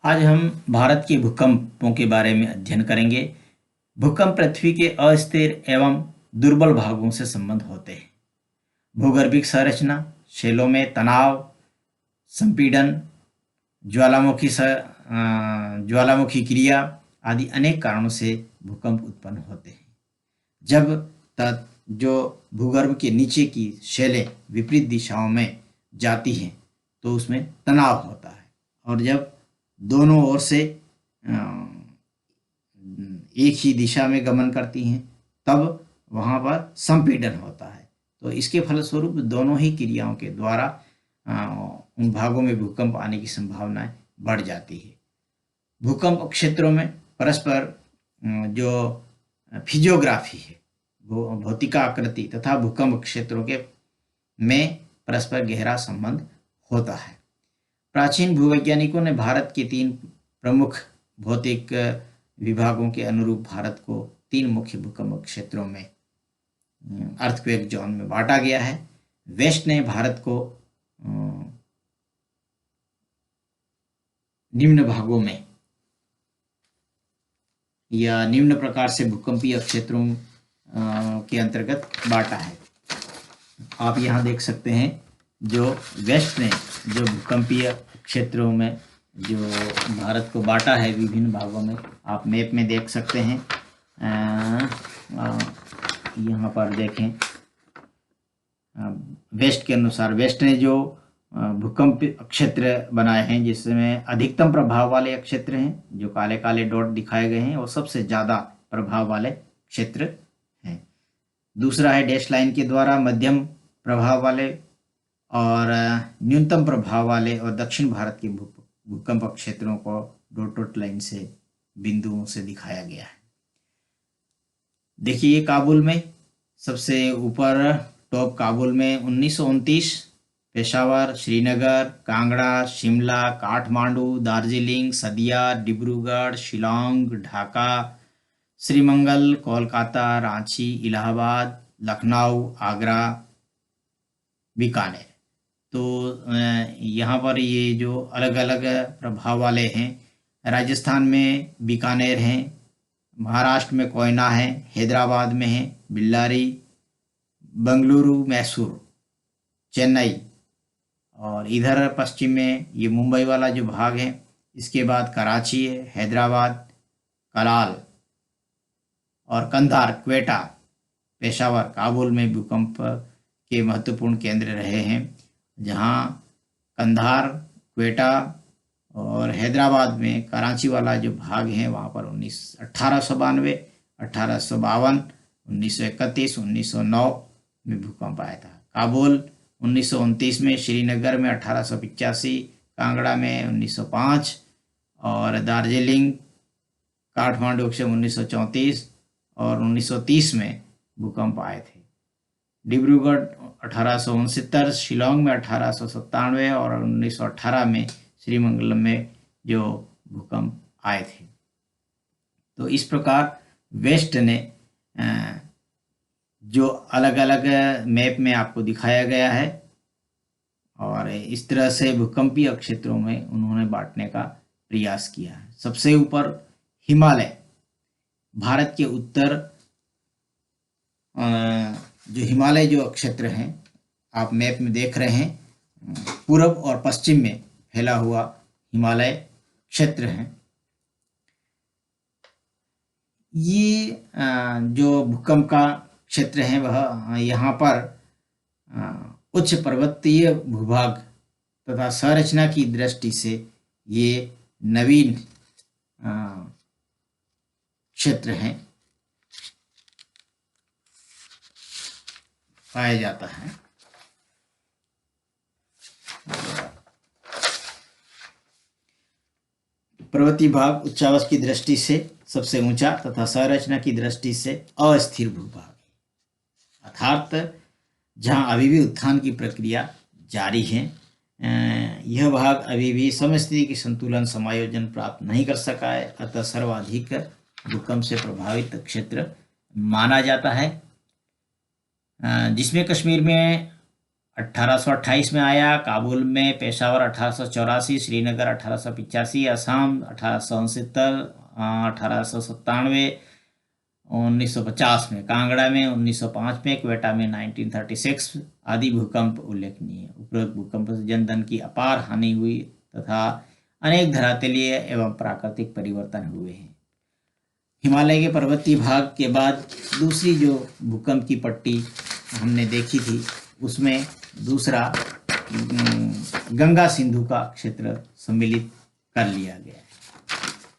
आज हम भारत के भूकंपों के बारे में अध्ययन करेंगे। भूकंप पृथ्वी के अस्थिर एवं दुर्बल भागों से संबंध होते हैं। भूगर्भिक संरचना, शैलों में तनाव, संपीड़न, ज्वालामुखी क्रिया आदि अनेक कारणों से भूकंप उत्पन्न होते हैं। जब तक जो भूगर्भ के नीचे की शैलें विपरीत दिशाओं में जाती हैं तो उसमें तनाव होता है, और जब दोनों ओर से एक ही दिशा में गमन करती हैं तब वहाँ पर संपीड़न होता है। तो इसके फलस्वरूप दोनों ही क्रियाओं के द्वारा उन भागों में भूकंप आने की संभावनाएं बढ़ जाती है। भूकंप क्षेत्रों में परस्पर जो फिजियोग्राफी है, भौतिकाकृति तथा भूकंप क्षेत्रों के में परस्पर गहरा संबंध होता है। प्राचीन भूवैज्ञानिकों ने भारत के 3 प्रमुख भौतिक विभागों के अनुरूप भारत को 3 मुख्य भूकंप क्षेत्रों में अर्थक्वेक जोन में बांटा गया है। वेस्ट ने भारत को निम्न भागों में या निम्न प्रकार से भूकंपीय क्षेत्रों के अंतर्गत बांटा है। आप यहाँ देख सकते हैं जो वेस्ट ने जो भूकंपीय क्षेत्रों में जो भारत को बांटा है विभिन्न भागों में, आप मैप में देख सकते हैं। यहाँ पर देखें, वेस्ट के अनुसार वेस्ट ने जो भूकंप क्षेत्र बनाए हैं जिसमें अधिकतम प्रभाव वाले क्षेत्र हैं, जो काले काले डॉट दिखाए गए हैं, और सबसे ज़्यादा प्रभाव वाले क्षेत्र हैं। दूसरा है डैश लाइन के द्वारा मध्यम प्रभाव वाले और न्यूनतम प्रभाव वाले और दक्षिण भारत के भूकंप क्षेत्रों को डॉट डॉट लाइन से बिंदुओं से दिखाया गया है। देखिए काबुल में सबसे ऊपर टॉप काबुल में 1929, पेशावर, श्रीनगर, कांगड़ा, शिमला, काठमांडू, दार्जिलिंग, सदिया, डिब्रूगढ़, शिलोंग, ढाका, श्रीमंगल, कोलकाता, रांची, इलाहाबाद, लखनऊ, आगरा, बीकानेर। तो यहाँ पर ये जो अलग अलग प्रभाव वाले हैं, राजस्थान में बीकानेर हैं, महाराष्ट्र में कोयना है, हैदराबाद में है बेल्लारी, बेंगलुरु, मैसूर, चेन्नई, और इधर पश्चिम में ये मुंबई वाला जो भाग है, इसके बाद कराची है, हैदराबाद, कलाल और कंधार, क्वेटा, पेशावर, काबुल में भूकंप के महत्वपूर्ण केंद्र रहे हैं, जहां कंधार, क्वेटा और हैदराबाद में कराची वाला जो भाग है वहाँ पर 1892, 1852, 1931, 1909 में भूकंप आया था। काबुल 1929 में, श्रीनगर में 1885, कांगड़ा में 1905 और दार्जिलिंग, काठमांडू से 1934 और 1930 में भूकंप आए थे। डिब्रूगढ़ 1869, शिलोंग में 1897 और 1918 में श्रीमंगलम में जो भूकंप आए थे। तो इस प्रकार वेस्ट ने जो अलग अलग मैप में आपको दिखाया गया है, और इस तरह से भूकंपीय क्षेत्रों में उन्होंने बांटने का प्रयास किया है। सबसे ऊपर हिमालय, भारत के उत्तर जो हिमालय जो क्षेत्र हैं आप मैप में देख रहे हैं, पूर्व और पश्चिम में फैला हुआ हिमालय क्षेत्र है। ये जो भूकंप का क्षेत्र है वह यहाँ पर उच्च पर्वतीय भूभाग तथा संरचना की दृष्टि से ये नवीन क्षेत्र हैं पाया जाता है। पर्वतीय भाग उच्चावच की दृष्टि से सबसे ऊंचा तथा संरचना की दृष्टि से अस्थिर भूभाग है, अर्थात जहां अभी भी उत्थान की प्रक्रिया जारी है। यह भाग अभी भी समस्थिति की संतुलन समायोजन प्राप्त नहीं कर सका है, अतः सर्वाधिक भूकंप से प्रभावित क्षेत्र माना जाता है, जिसमें कश्मीर में 1828 में आया, काबुल में, पेशावर 1884, श्रीनगर 1885, असम 1869, 1897, 1950 में, कांगड़ा में 1905 में, क्वेटा में 1936 आदि भूकंप उल्लेखनीय है। उपरोक्त भूकंप से जनधन की अपार हानि हुई तथा अनेक धरातलीय एवं प्राकृतिक परिवर्तन हुए हैं। हिमालय के पर्वतीय भाग के बाद दूसरी जो भूकंप की पट्टी हमने देखी थी उसमें दूसरा गंगा सिंधु का क्षेत्र सम्मिलित कर लिया गया है।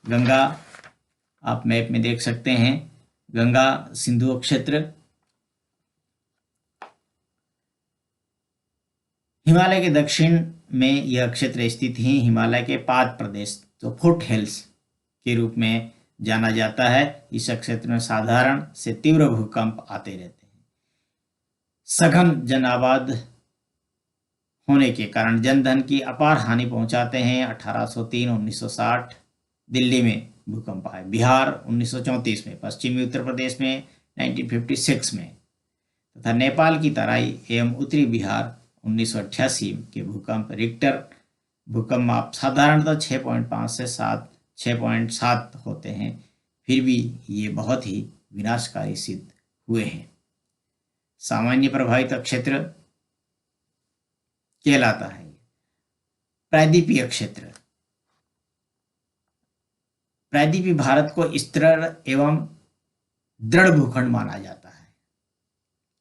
गंगा आप मैप में देख सकते हैं, गंगा सिंधु क्षेत्र हिमालय के दक्षिण में यह क्षेत्र स्थित है। हिमालय के पाद प्रदेश तो फुट हिल्स के रूप में जाना जाता है। इस क्षेत्र में साधारण से तीव्र भूकंप आते रहते हैं। सघन जन आबाद होने के कारण जनधन की अपार हानि पहुंचाते हैं। 1803, 1960 दिल्ली में भूकंप आए, बिहार 1934 में, पश्चिमी उत्तर प्रदेश में 1956 में तथा नेपाल की तराई एवं उत्तरी बिहार 1988 के भूकंप रिक्टर भूकंप माप साधारणतः 6.5 से 6.7 होते हैं, फिर भी ये बहुत ही विनाशकारी सिद्ध हुए हैं। सामान्य प्रभावित क्षेत्र कहलाता है। प्रायद्वीपीय क्षेत्र, प्रायद्वीपीय भारत को स्थिर एवं दृढ़ भूखंड माना जाता है।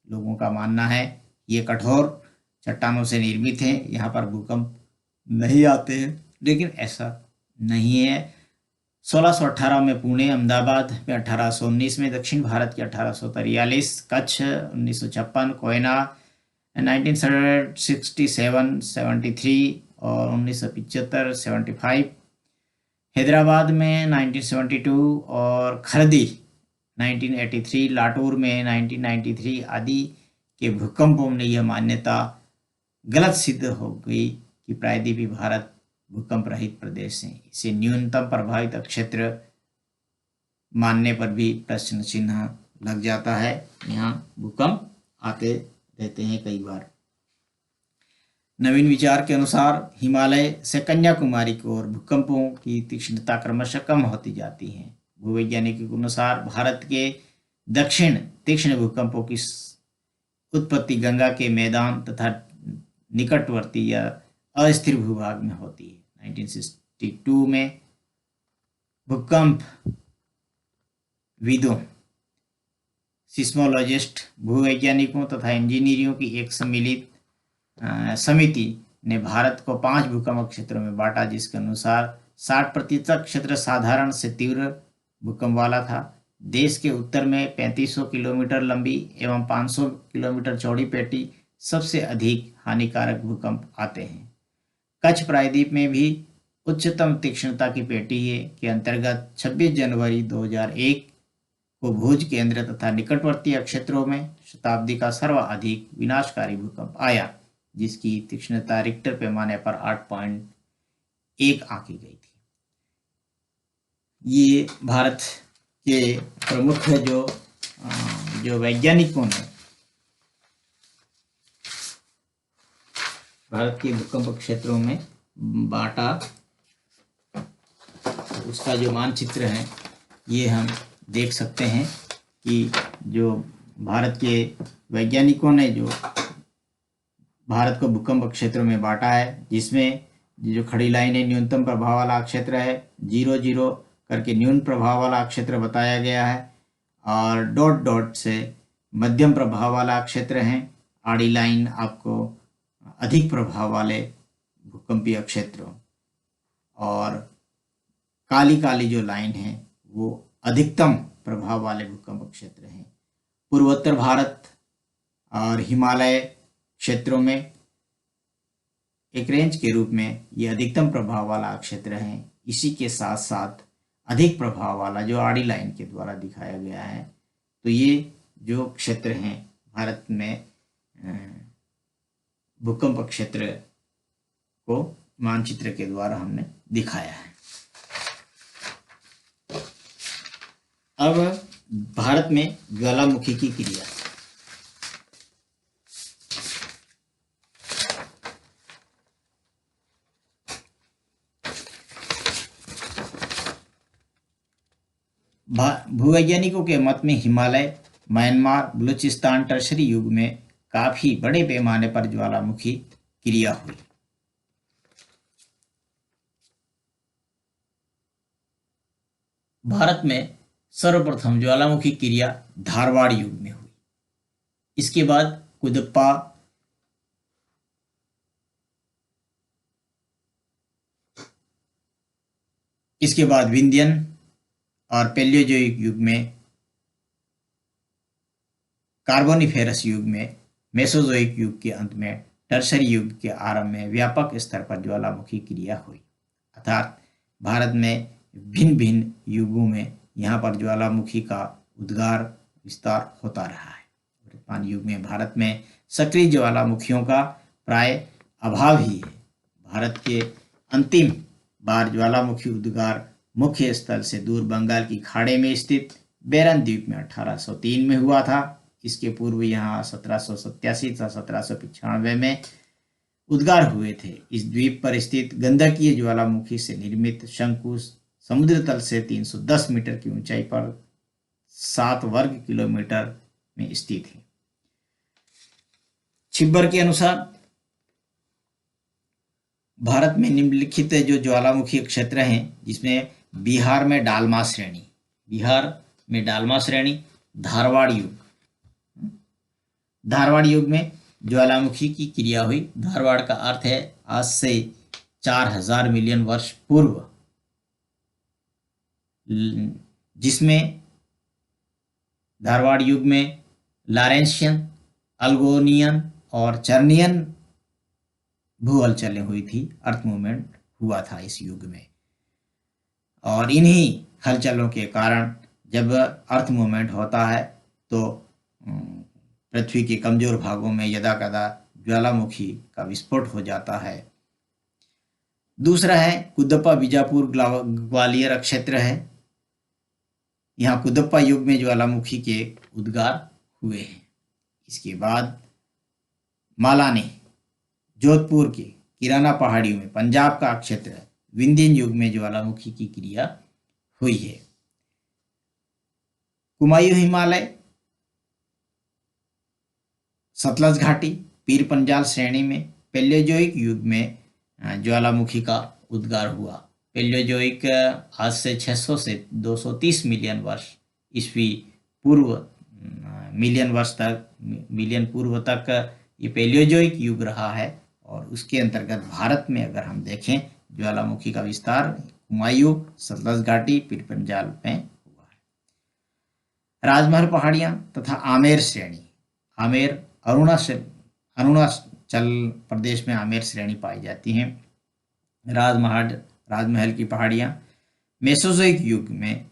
लोगों का मानना है ये कठोर चट्टानों से निर्मित है, यहाँ पर भूकंप नहीं आते हैं, लेकिन ऐसा नहीं है। 1618 में पुणे, अहमदाबाद में 1819 में, दक्षिण भारत के 1843, कच्छ 1956, कोयना 1967, 73 और 1975, 75, हैदराबाद में 1972 और खरदी 1983, लातूर में 1993 आदि के भूकंपों में यह मान्यता गलत सिद्ध हो गई कि प्रायद्वीपीय भारत भूकंप रहित प्रदेश है। इसे न्यूनतम प्रभावित क्षेत्र मानने पर भी प्रश्न चिन्ह लग जाता है। यहाँ भूकंप आते रहते हैं कई बार। नवीन विचार के अनुसार हिमालय से कन्याकुमारी की ओर भूकंपों की तीक्ष्णता क्रमशः कम होती जाती है। भूवैज्ञानिकों के अनुसार भारत के दक्षिण तीक्ष्ण भूकंपों की उत्पत्ति गंगा के मैदान तथा निकटवर्ती या अस्थिर भूभाग में होती है। 1962 में भूकंप विदों, सिस्मोलॉजिस्ट, भूवैज्ञानिकों तथा इंजीनियरों की एक सम्मिलित समिति ने भारत को 5 भूकंप क्षेत्रों में बांटा, जिसके अनुसार 60% क्षेत्र साधारण से तीव्र भूकंप वाला था। देश के उत्तर में 3500 किलोमीटर लंबी एवं 500 किलोमीटर चौड़ी पेटी सबसे अधिक हानिकारक भूकंप आते हैं। कच्छ प्रायद्वीप में भी उच्चतम तीक्ष्णता की पेटी के अंतर्गत 26 जनवरी 2001 को भुज केंद्र तथा निकटवर्ती क्षेत्रों में शताब्दी का सर्वाधिक विनाशकारी भूकंप आया, जिसकी तीक्ष्णता रिक्टर पैमाने पर 8.1 आंकी गई थी। ये भारत के प्रमुख जो वैज्ञानिकों ने भारत के भूकंप क्षेत्रों में बांटा, उसका जो मानचित्र है ये हम देख सकते हैं कि जो भारत के वैज्ञानिकों ने जो भारत को भूकंप क्षेत्रों में बांटा है, जिसमें जो खड़ी लाइन है न्यूनतम प्रभाव वाला क्षेत्र है, 0 करके न्यून प्रभाव वाला क्षेत्र बताया गया है, और डॉट डॉट से मध्यम प्रभाव वाला क्षेत्र है। आड़ी लाइन आपको अधिक प्रभाव वाले भूकंपीय क्षेत्रों, और काली काली जो लाइन है वो अधिकतम प्रभाव वाले भूकंप क्षेत्र हैं। पूर्वोत्तर भारत और हिमालय क्षेत्रों में एक रेंज के रूप में ये अधिकतम प्रभाव वाला क्षेत्र है। इसी के साथ साथ अधिक प्रभाव वाला जो आड़ी लाइन के द्वारा दिखाया गया है, तो ये जो क्षेत्र हैं भारत में भूकंप क्षेत्र को मानचित्र के द्वारा हमने दिखाया है। अब भारत में ज्वालामुखी की क्रिया। भूवैज्ञानिकों के मत में हिमालय, म्यांमार, बलूचिस्तान टर्शरी युग में काफी बड़े पैमाने पर ज्वालामुखी क्रिया हुई। भारत में सर्वप्रथम ज्वालामुखी क्रिया धारवाड़ युग में हुई। इसके बाद कुदप्पा, इसके बाद विंध्यन और पैलियोजोइक युग में, कार्बोनिफेरस युग में, मेसोजोइक युग के अंत में, टर्शरी युग के आरंभ में व्यापक स्तर पर ज्वालामुखी क्रिया हुई। अर्थात भारत में भिन्न भिन्न युगों में यहाँ पर ज्वालामुखी का उद्गार विस्तार होता रहा है। वर्तमान युग में भारत में सक्रिय ज्वालामुखियों का प्राय अभाव ही है। भारत के अंतिम बार ज्वालामुखी उद्गार मुख्य स्थल से दूर बंगाल की खाड़ी में स्थित बेरन द्वीप में 1803 में हुआ था। इसके पूर्व यहाँ 1787 से 1795 में उद्गार हुए थे। इस द्वीप पर स्थित गंधकीय ज्वालामुखी से निर्मित शंकु समुद्र तल से 310 मीटर की ऊंचाई पर 7 वर्ग किलोमीटर में स्थित है। छिब्बर के अनुसार भारत में निम्नलिखित जो ज्वालामुखी क्षेत्र हैं, जिसमें बिहार में डालमा श्रेणी, धारवाड़ युग में ज्वालामुखी की क्रिया हुई। धारवाड़ का अर्थ है आज से 4000 मिलियन वर्ष पूर्व, जिसमें धारवाड़ युग में लॉरेंशियन, अल्गोनियन और चर्नियन भू हलचलें हुई थी। अर्थ मूवमेंट हुआ था इस युग में, और इन्हीं हलचलों के कारण जब अर्थ मूवमेंट होता है तो पृथ्वी के कमजोर भागों में यदा कदा ज्वालामुखी का विस्फोट हो जाता है। दूसरा है कुदप्पा बीजापुर ग्वालियर क्षेत्र है। यहाँ कुदप्पा युग में ज्वालामुखी के उद्गार हुए हैं। इसके बाद मालाने, जोधपुर के किराना पहाड़ियों में पंजाब का क्षेत्र है। विंध्यन युग में ज्वालामुखी की क्रिया हुई है। कुमायूं हिमालय, सतलज घाटी, पीर पंजाल श्रेणी में पैलियोजोइक युग में ज्वालामुखी का उद्गार हुआ। पैलियोजोइक आज से 600 से 230 मिलियन वर्ष ईस्वी पूर्व मिलियन पूर्व तक ये पैलियोजोइक युग रहा है। और उसके अंतर्गत भारत में अगर हम देखें, ज्वालामुखी का विस्तार कुमायूं, सतलज घाटी, पीर पंजाल में हुआ है। राजमहल पहाड़ियां तथा आमेर श्रेणी, आमेर अरुणाचल प्रदेश में आमेर श्रेणी पाई जाती हैं। राजमहल की पहाड़ियां मेसोजोइक युग में,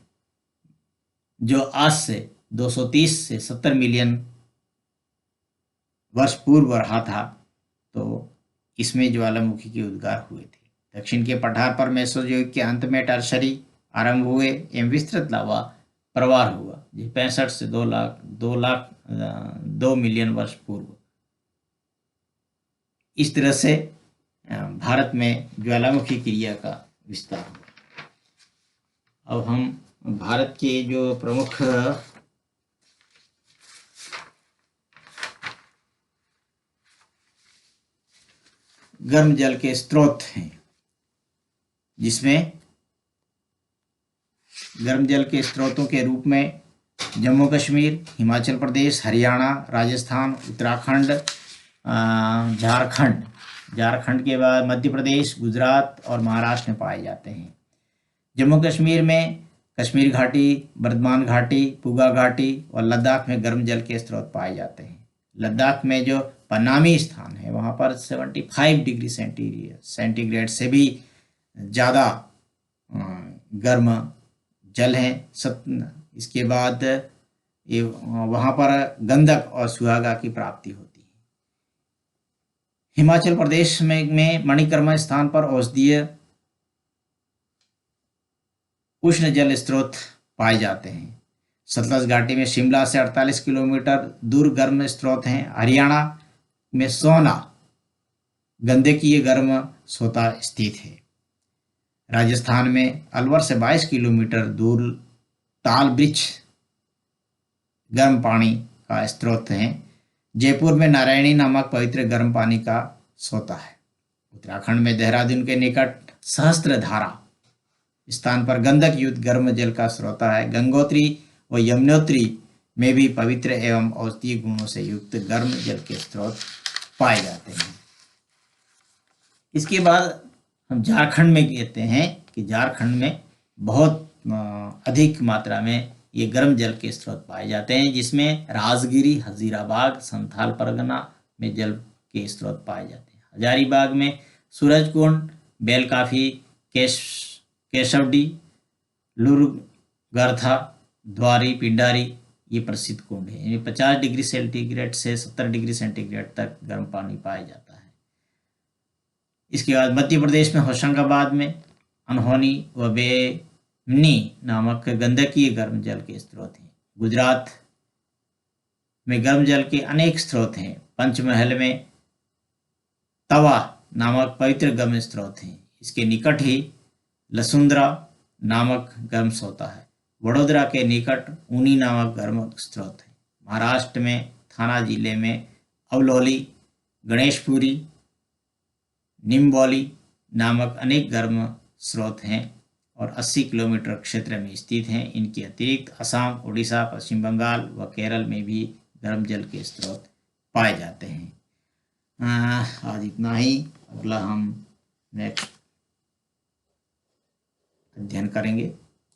जो आज से 230 से 70 मिलियन वर्ष पूर्व रहा था, तो इसमें ज्वालामुखी के उद्गार हुए थे। दक्षिण के पठार पर मेसोजोइक के अंत में टर्शरी आरंभ हुए एवं विस्तृत लावा प्रवाह हुआ, 65 से 2 मिलियन वर्ष पूर्व। इस तरह से भारत में ज्वालामुखी क्रिया का विस्तार हुआ। अब हम भारत के जो प्रमुख गर्म जल के स्रोत हैं, जिसमें गर्म जल के स्रोतों के रूप में जम्मू कश्मीर, हिमाचल प्रदेश, हरियाणा, राजस्थान, उत्तराखंड, झारखंड के बाद मध्य प्रदेश, गुजरात और महाराष्ट्र में पाए जाते हैं। जम्मू कश्मीर में कश्मीर घाटी, बर्धमान घाटी, पुगा घाटी और लद्दाख में गर्म जल के स्रोत पाए जाते हैं। लद्दाख में जो पनामी स्थान है, वहाँ पर 75 डिग्री सेंटीग्रेड से भी ज़्यादा गर्म जल है। इसके बाद ये वहाँ पर गंधक और सुहागा की प्राप्ति होती है। हिमाचल प्रदेश में मणिकर्मा स्थान पर औषधीय उष्ण जल स्रोत पाए जाते हैं। सतलज घाटी में शिमला से 48 किलोमीटर दूर गर्म स्रोत हैं। हरियाणा में सोना गंधकीय गर्म सोता स्थित है। राजस्थान में अलवर से 22 किलोमीटर दूर ताल वृक्ष गर्म पानी का स्रोत हैं। जयपुर में नारायणी नामक पवित्र गर्म पानी का सोता है। उत्तराखंड में देहरादून के निकट सहस्त्रधारा स्थान पर गंडक युक्त गर्म जल का स्रोत है। गंगोत्री व यमुनोत्री में भी पवित्र एवं औषधीय गुणों से युक्त गर्म जल के स्रोत पाए जाते हैं। इसके बाद हम झारखंड में कहते हैं कि झारखंड में बहुत अधिक मात्रा में ये गर्म जल के स्रोत पाए जाते हैं, जिसमें राजगिरी, हजीराबाग, संथाल परगना में जल के स्रोत पाए जाते हैं। हजारीबाग में सूरजकुंड, बेलकाफी, केशवडी, लुरगर्था, द्वारी, पिंडारी ये प्रसिद्ध कुंड है। इनमें 50 डिग्री सेंटीग्रेड से 70 डिग्री सेंटीग्रेड तक गर्म पानी पाया जाता है। इसके बाद मध्य प्रदेश में होशंगाबाद में अनहोनी व बेमनी नामक गंडकीय गर्म जल के स्रोत हैं। गुजरात में गर्म जल के अनेक स्रोत हैं। पंचमहल में तवा नामक पवित्र गर्म स्रोत हैं। इसके निकट ही लसुंद्रा नामक गर्म सोता है। वडोदरा के निकट ऊनी नामक गर्म स्रोत है। महाराष्ट्र में थाना जिले में अवलोली, गणेशपुरी, निम्बोली नामक अनेक गर्म स्रोत हैं और 80 किलोमीटर क्षेत्र में स्थित हैं। इनके अतिरिक्त असम, उड़ीसा, पश्चिम बंगाल व केरल में भी गर्म जल के स्रोत पाए जाते हैं। आज इतना ही। अगला हम नेक्स्ट अध्ययन करेंगे।